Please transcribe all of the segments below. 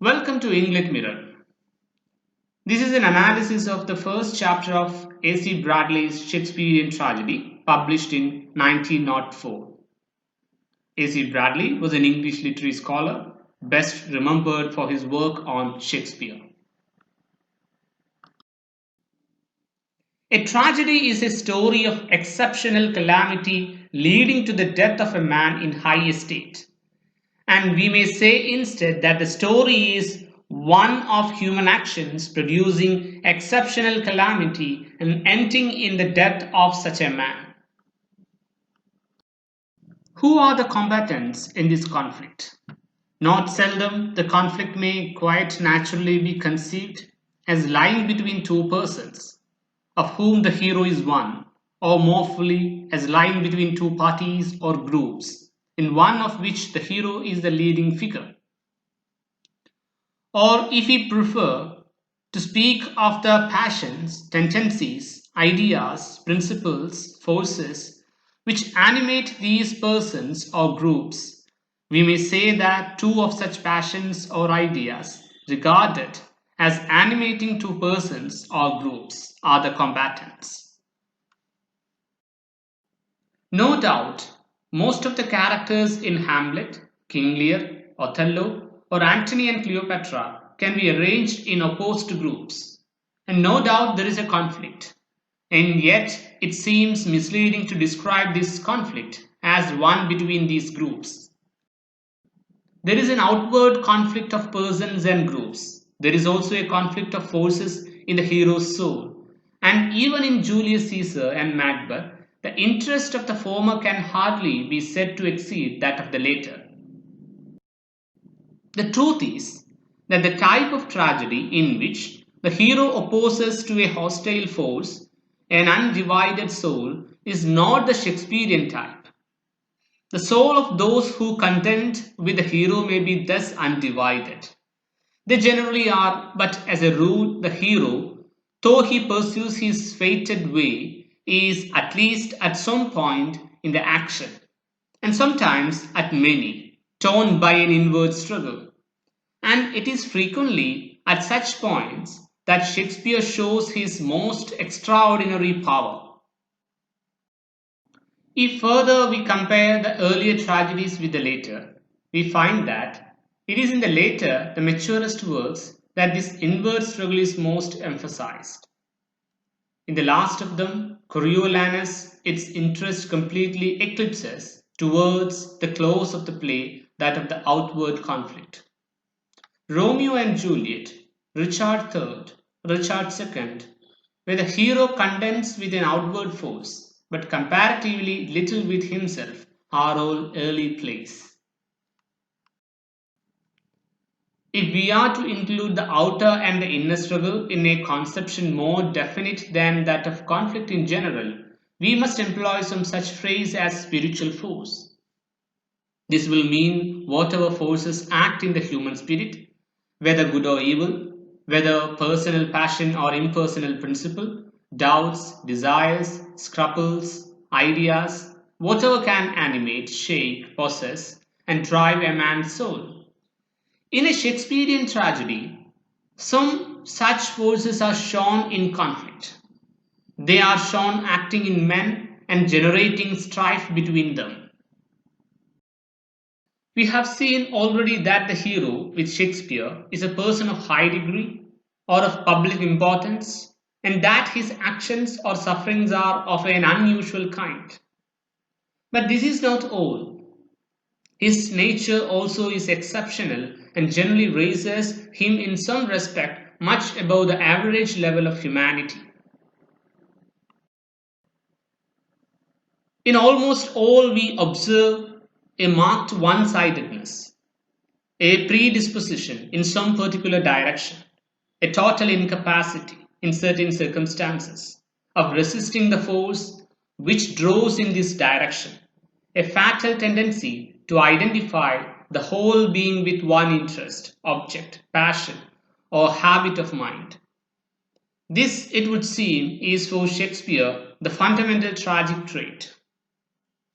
Welcome to English Mirror. This is an analysis of the first chapter of A.C. Bradley's Shakespearean tragedy, published in 1904. A.C. Bradley was an English literary scholar, best remembered for his work on Shakespeare. A tragedy is a story of exceptional calamity leading to the death of a man in high estate. And we may say instead that the story is one of human actions producing exceptional calamity and ending in the death of such a man. Who are the combatants in this conflict? Not seldom, the conflict may quite naturally be conceived as lying between two persons, of whom the hero is one, or more fully, as lying between two parties or groups, in one of which the hero is the leading figure. Or if we prefer to speak of the passions, tendencies, ideas, principles, forces which animate these persons or groups, we may say that two of such passions or ideas regarded as animating two persons or groups are the combatants. No doubt, most of the characters in Hamlet, King Lear, Othello, or Antony and Cleopatra can be arranged in opposed groups, and no doubt there is a conflict, and yet it seems misleading to describe this conflict as one between these groups. There is an outward conflict of persons and groups. There is also a conflict of forces in the hero's soul, and even in Julius Caesar and Macbeth, the interest of the former can hardly be said to exceed that of the later. The truth is that the type of tragedy in which the hero opposes to a hostile force an undivided soul is not the Shakespearean type. The soul of those who contend with the hero may be thus undivided. They generally are, but as a rule, the hero, though he pursues his fated way, is at least at some point in the action, and sometimes at many, torn by an inward struggle. And it is frequently at such points that Shakespeare shows his most extraordinary power. If further we compare the earlier tragedies with the later, we find that it is in the later, the maturest works, that this inward struggle is most emphasized. In the last of them, Coriolanus, its interest completely eclipses towards the close of the play that of the outward conflict. Romeo and Juliet, Richard III, Richard II, where the hero contends with an outward force, but comparatively little with himself, are all early plays. If we are to include the outer and the inner struggle in a conception more definite than that of conflict in general, we must employ some such phrase as spiritual force. This will mean whatever forces act in the human spirit, whether good or evil, whether personal passion or impersonal principle, doubts, desires, scruples, ideas, whatever can animate, shake, possess, and drive a man's soul. In a Shakespearean tragedy, some such forces are shown in conflict. They are shown acting in men and generating strife between them. We have seen already that the hero with Shakespeare is a person of high degree or of public importance, and that his actions or sufferings are of an unusual kind. But this is not all. His nature also is exceptional and generally raises him in some respect much above the average level of humanity. In almost all we observe a marked one-sidedness, a predisposition in some particular direction, a total incapacity in certain circumstances of resisting the force which draws in this direction, a fatal tendency to identify the whole being with one interest, object, passion, or habit of mind. This, it would seem, is for Shakespeare the fundamental tragic trait.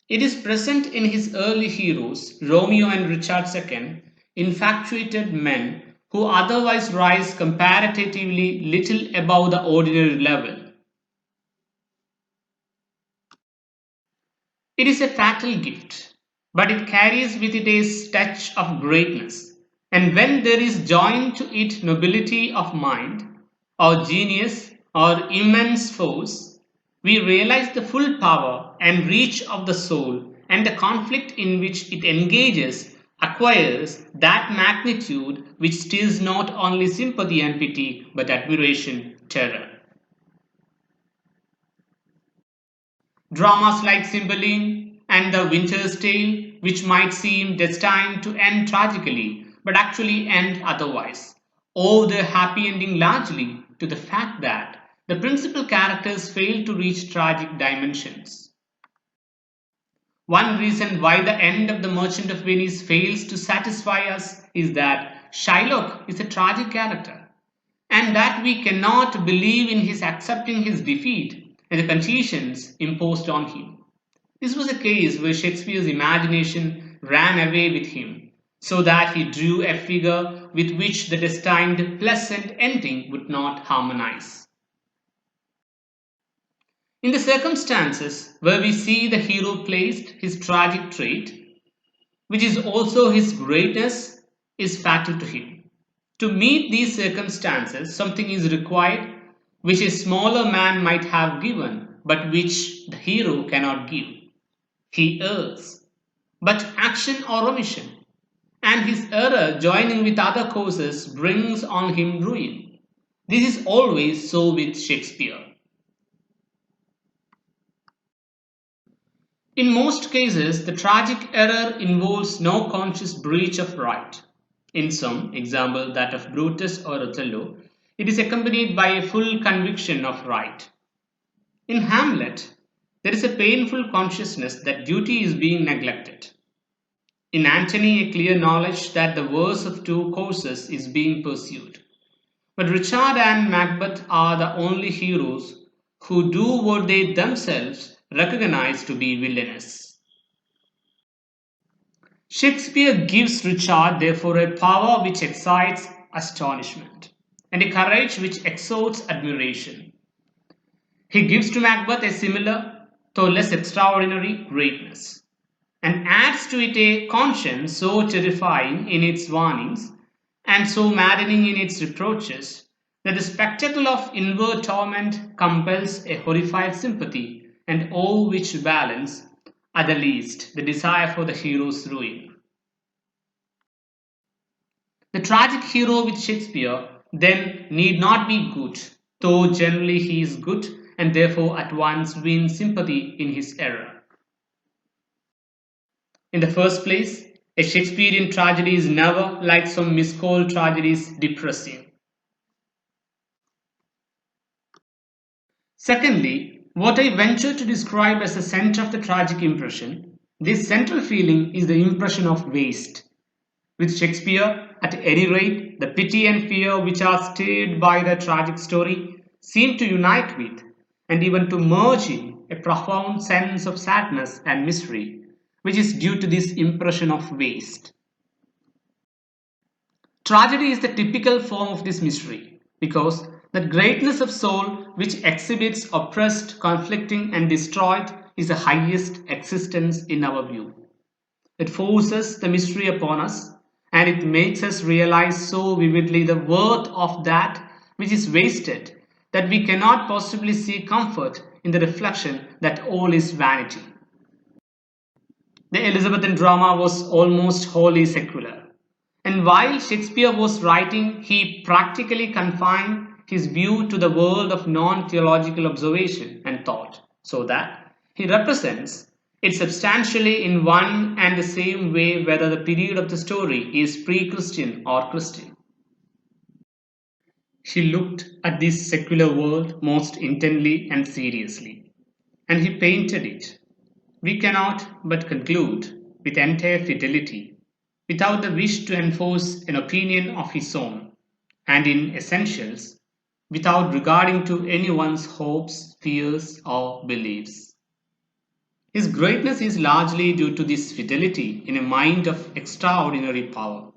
It is present in his early heroes, Romeo and Richard II, infatuated men who otherwise rise comparatively little above the ordinary level. It is a fatal gift, but it carries with it a touch of greatness, and when there is joined to it nobility of mind, or genius, or immense force, we realize the full power and reach of the soul, and the conflict in which it engages acquires that magnitude which stirs not only sympathy and pity, but admiration, terror. Dramas like Cymbeline and The Winter's Tale, which might seem destined to end tragically but actually end otherwise, owe their happy ending largely to the fact that the principal characters fail to reach tragic dimensions. One reason why the end of The Merchant of Venice fails to satisfy us is that Shylock is a tragic character, and that we cannot believe in his accepting his defeat and the conditions imposed on him. This was a case where Shakespeare's imagination ran away with him, so that he drew a figure with which the destined pleasant ending would not harmonize. In the circumstances where we see the hero placed, his tragic trait, which is also his greatness, is fatal to him. To meet these circumstances, something is required which a smaller man might have given, but which the hero cannot give. He errs, but action or omission, and his error joining with other causes brings on him ruin. This is always so with Shakespeare. In most cases, the tragic error involves no conscious breach of right. In some, example that of Brutus or Othello, it is accompanied by a full conviction of right. In Hamlet, there is a painful consciousness that duty is being neglected. In Antony, a clear knowledge that the worst of two courses is being pursued. But Richard and Macbeth are the only heroes who do what they themselves recognize to be villainous. Shakespeare gives Richard therefore a power which excites astonishment, and a courage which exalts admiration. He gives to Macbeth a similar, though less extraordinary, greatness, and adds to it a conscience so terrifying in its warnings and so maddening in its reproaches that the spectacle of inward torment compels a horrified sympathy and awe which balance, at the least, the desire for the hero's ruin. The tragic hero with Shakespeare then need not be good, though generally he is good and therefore at once wins sympathy in his error. In the first place, a Shakespearean tragedy is never, like some miscalled tragedies, depressing. Secondly, what I venture to describe as the center of the tragic impression, this central feeling is the impression of waste. With Shakespeare, at any rate, the pity and fear which are stirred by the tragic story seem to unite with, and even to merge in, a profound sense of sadness and misery, which is due to this impression of waste. Tragedy is the typical form of this misery, because that greatness of soul which exhibits oppressed, conflicting, and destroyed is the highest existence in our view. It forces the mystery upon us, and it makes us realize so vividly the worth of that which is wasted that we cannot possibly see comfort in the reflection that all is vanity. The Elizabethan drama was almost wholly secular, and while Shakespeare was writing, he practically confined his view to the world of non-theological observation and thought, so that he represents it substantially in one and the same way whether the period of the story is pre-Christian or Christian. He looked at this secular world most intently and seriously, and he painted it. We cannot but conclude with entire fidelity, without the wish to enforce an opinion of his own, and in essentials, without regarding to anyone's hopes, fears, or beliefs. His greatness is largely due to this fidelity in a mind of extraordinary power.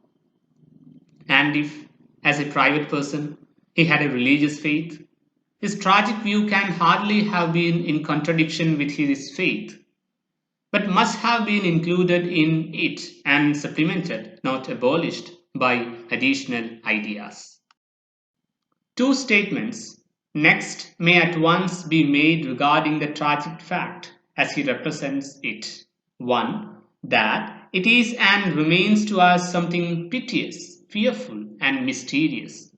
And if As a private person, he had a religious faith. His tragic view can hardly have been in contradiction with his faith, but must have been included in it and supplemented, not abolished, by additional ideas. Two statements next may at once be made regarding the tragic fact as he represents it. One, that it is and remains to us something piteous, fearful, and mysterious.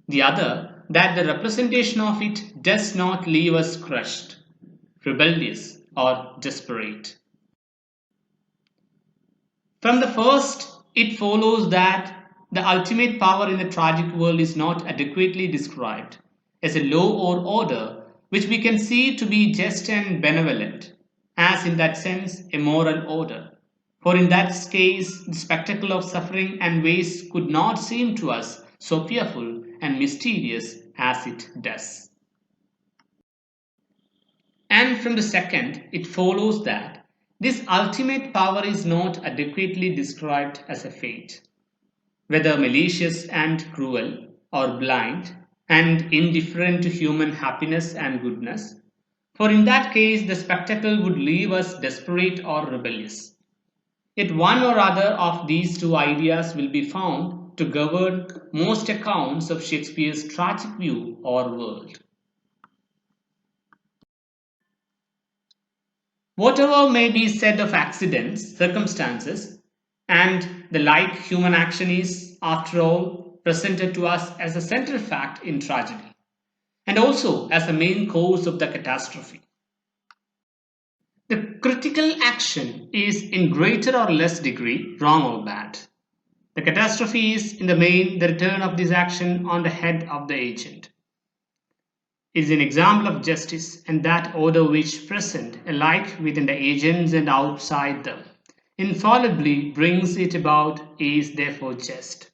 The other, that the representation of it does not leave us crushed, rebellious, or desperate. From the first, it follows that the ultimate power in the tragic world is not adequately described as a law or order which we can see to be just and benevolent, as in that sense a moral order. For in that case, the spectacle of suffering and waste could not seem to us so fearful and mysterious as it does. And from the second, it follows that this ultimate power is not adequately described as a fate, whether malicious and cruel, or blind and indifferent to human happiness and goodness, for in that case the spectacle would leave us desperate or rebellious. Yet one or other of these two ideas will be found to govern most accounts of Shakespeare's tragic view or world. Whatever may be said of accidents, circumstances, and the like, human action is, after all, presented to us as a central fact in tragedy, and also as the main cause of the catastrophe. The critical action is in greater or less degree wrong or bad. The catastrophe is, in the main, the return of this action on the head of the agent. It is an example of justice and that order which, present alike within the agents and outside them, infallibly brings it about, is therefore just.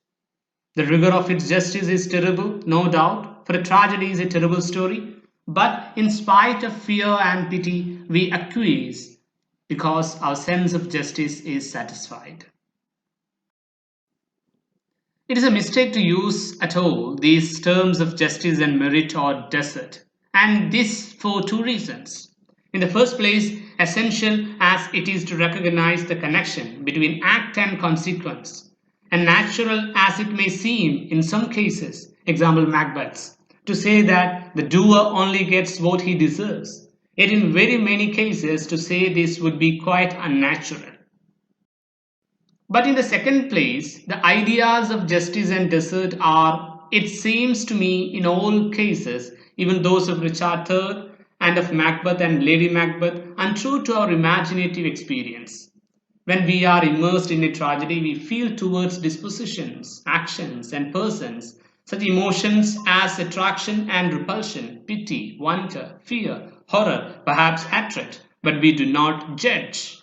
The rigor of its justice is terrible, no doubt, for a tragedy is a terrible story, but in spite of fear and pity, we acquiesce because our sense of justice is satisfied. It is a mistake to use at all these terms of justice and merit or desert, and this for two reasons. In the first place, essential as it is to recognize the connection between act and consequence, and natural as it may seem in some cases, example Macbeth's, to say that the doer only gets what he deserves, yet in very many cases to say this would be quite unnatural. But in the second place, the ideas of justice and desert are, it seems to me, in all cases, even those of Richard III and of Macbeth and Lady Macbeth, untrue to our imaginative experience. When we are immersed in a tragedy, we feel towards dispositions, actions, and persons such emotions as attraction and repulsion, pity, wonder, fear, horror, perhaps hatred, but we do not judge.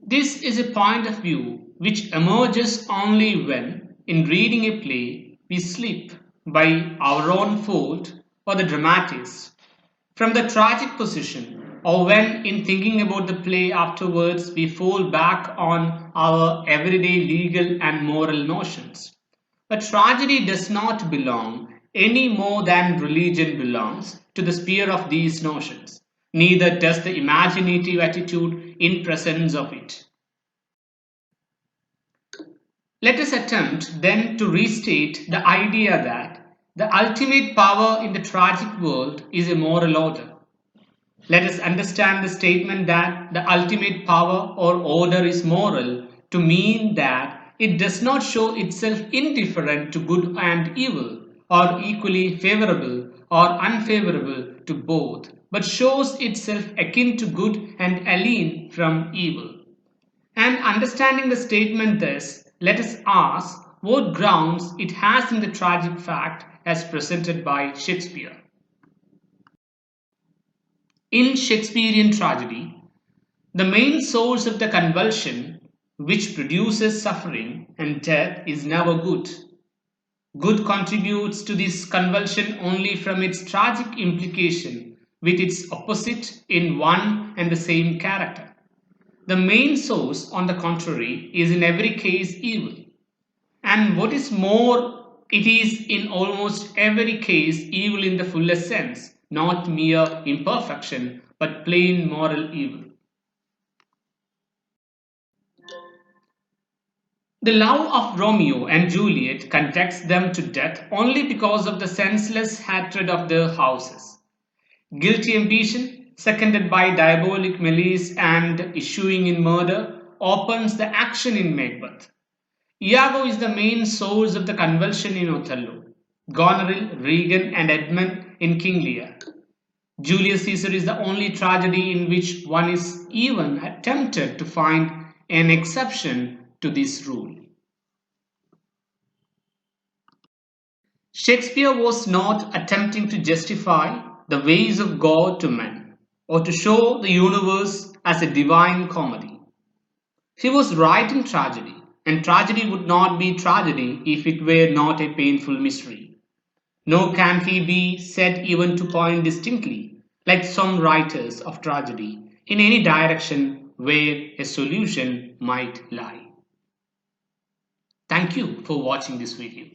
This is a point of view which emerges only when, in reading a play, we slip, by our own fault or the dramatist, from the tragic position, or when, in thinking about the play afterwards, we fall back on our everyday legal and moral notions. But tragedy does not belong, any more than religion belongs, to the sphere of these notions. Neither does the imaginative attitude in presence of it. Let us attempt then to restate the idea that the ultimate power in the tragic world is a moral order. Let us understand the statement that the ultimate power or order is moral to mean that it does not show itself indifferent to good and evil, or equally favorable or unfavorable to both, but shows itself akin to good and alien from evil. And understanding the statement thus, let us ask what grounds it has in the tragic fact as presented by Shakespeare. In Shakespearean tragedy, the main source of the convulsion which produces suffering and death is never good. Good contributes to this convulsion only from its tragic implication with its opposite in one and the same character. The main source, on the contrary, is in every case evil. And what is more, it is in almost every case evil in the fullest sense, not mere imperfection, but plain moral evil. The love of Romeo and Juliet condemns them to death only because of the senseless hatred of their houses. Guilty ambition, seconded by diabolic malice and issuing in murder, opens the action in Macbeth. Iago is the main source of the convulsion in Othello. Goneril, Regan, and Edmund in King Lear. Julius Caesar is the only tragedy in which one is even tempted to find an exception to this rule. Shakespeare was not attempting to justify the ways of God to men or to show the universe as a divine comedy. He was writing tragedy, and tragedy would not be tragedy if it were not a painful mystery. Nor can he be said even to point distinctly, like some writers of tragedy, in any direction where a solution might lie. Thank you for watching this video.